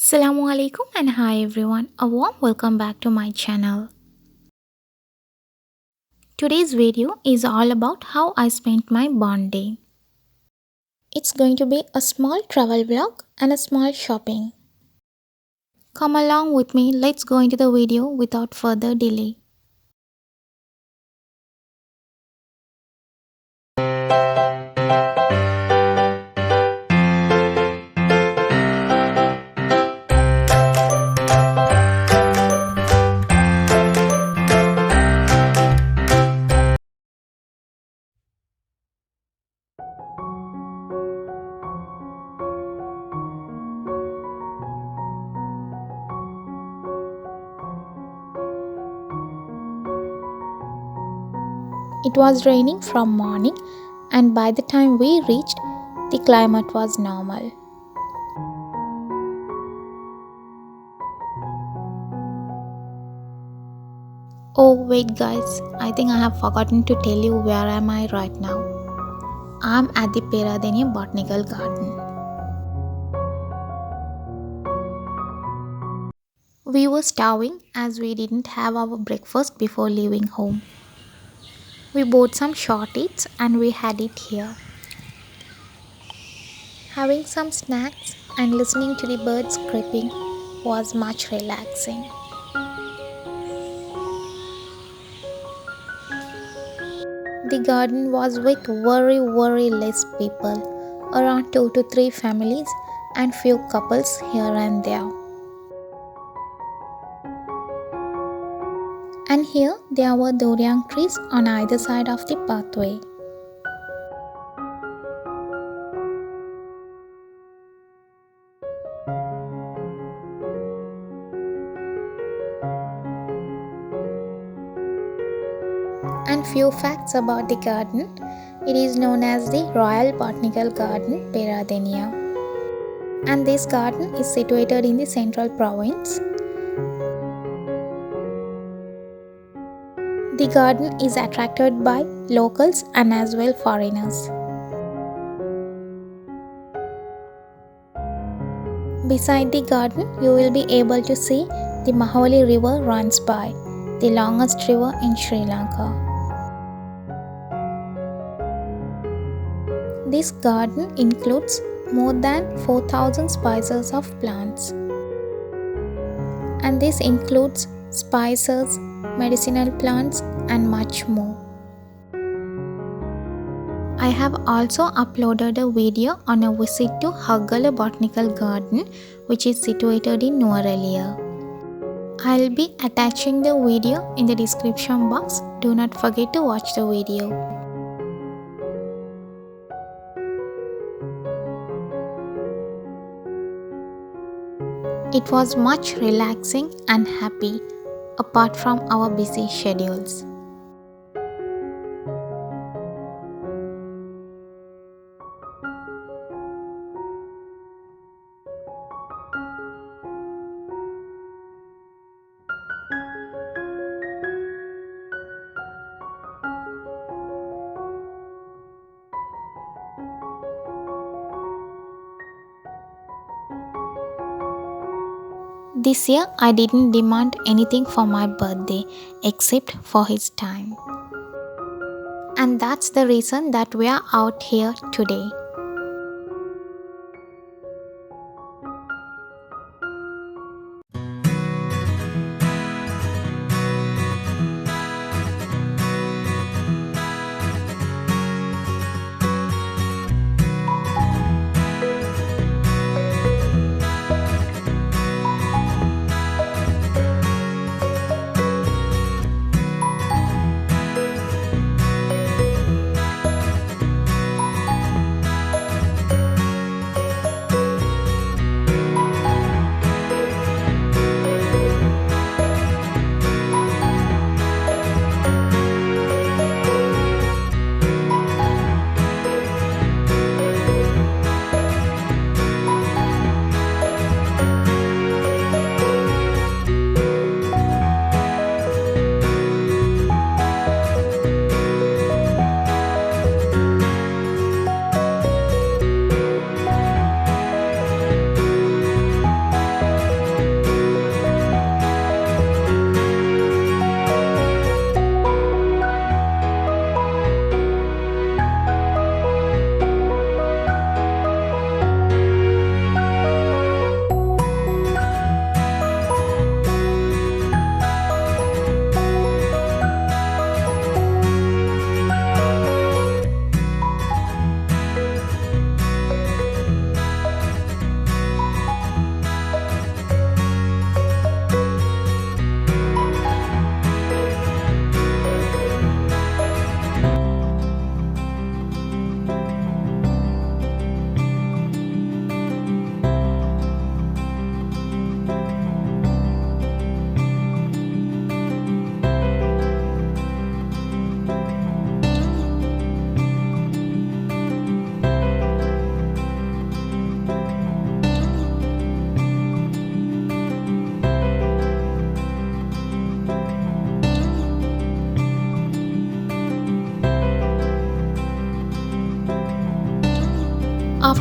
Assalamu alaikum and hi everyone. A warm welcome back to my channel. Today's video is all about how I spent my bond day. It's going to be a small travel vlog and a small shopping. Come along with me, let's go into the video without further delay. It was raining from morning and by the time we reached, the climate was normal. Oh wait guys, I think I have forgotten to tell you where am I right now. I'm at the Peradeniya Botanical Garden. We were starving as we didn't have our breakfast before leaving home. We bought some short eats and we had it here. Having some snacks and listening to the birds chirping was much relaxing. The garden was with very less people, around 2 to 3 families and few couples here and there. And here there were durian trees on either side of the pathway. And few facts about the garden. It is known as the Royal Botanical Garden, Peradeniya. And this garden is situated in the central province. The garden is attracted by locals and as well foreigners. Beside the garden, you will be able to see the Mahawali River runs by, the longest river in Sri Lanka. This garden includes more than 4,000 species of plants. And this includes spices, medicinal plants and much more. I have also uploaded a video on a visit to Haggala Botanical Garden which is situated in Nuwara. I'll be attaching the video in the description box. Do not forget to watch the video. It was much relaxing and happy apart from our busy schedules. This year I didn't demand anything for my birthday except for his time. And that's the reason that we are out here today.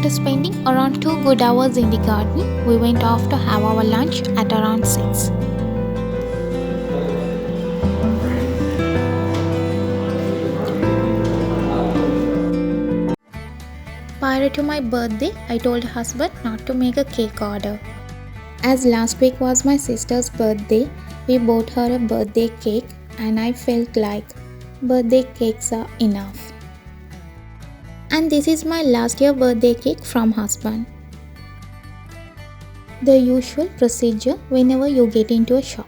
after spending around 2 good hours in the garden, we went off to have our lunch at around 6. Prior to my birthday, I told husband not to make a cake order. As last week was my sister's birthday, we bought her a birthday cake and I felt like birthday cakes are enough. And this is my last year birthday cake from husband. The usual procedure whenever you get into a shop.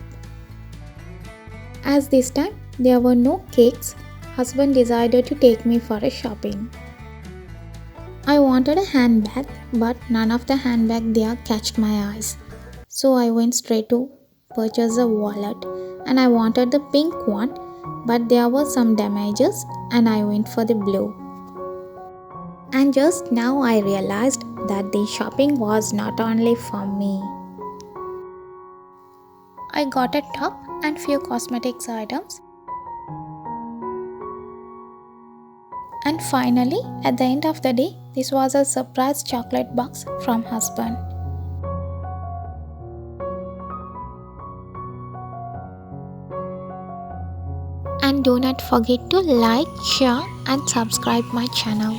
As this time there were no cakes, husband decided to take me for a shopping. I wanted a handbag, but none of the handbag there catched my eyes. So I went straight to purchase a wallet and I wanted the pink one, but there were some damages and I went for the blue. And just now I realized that the shopping was not only for me. I got a top and few cosmetics items. And finally, at the end of the day, this was a surprise chocolate box from husband. And do not forget to like, share and subscribe my channel.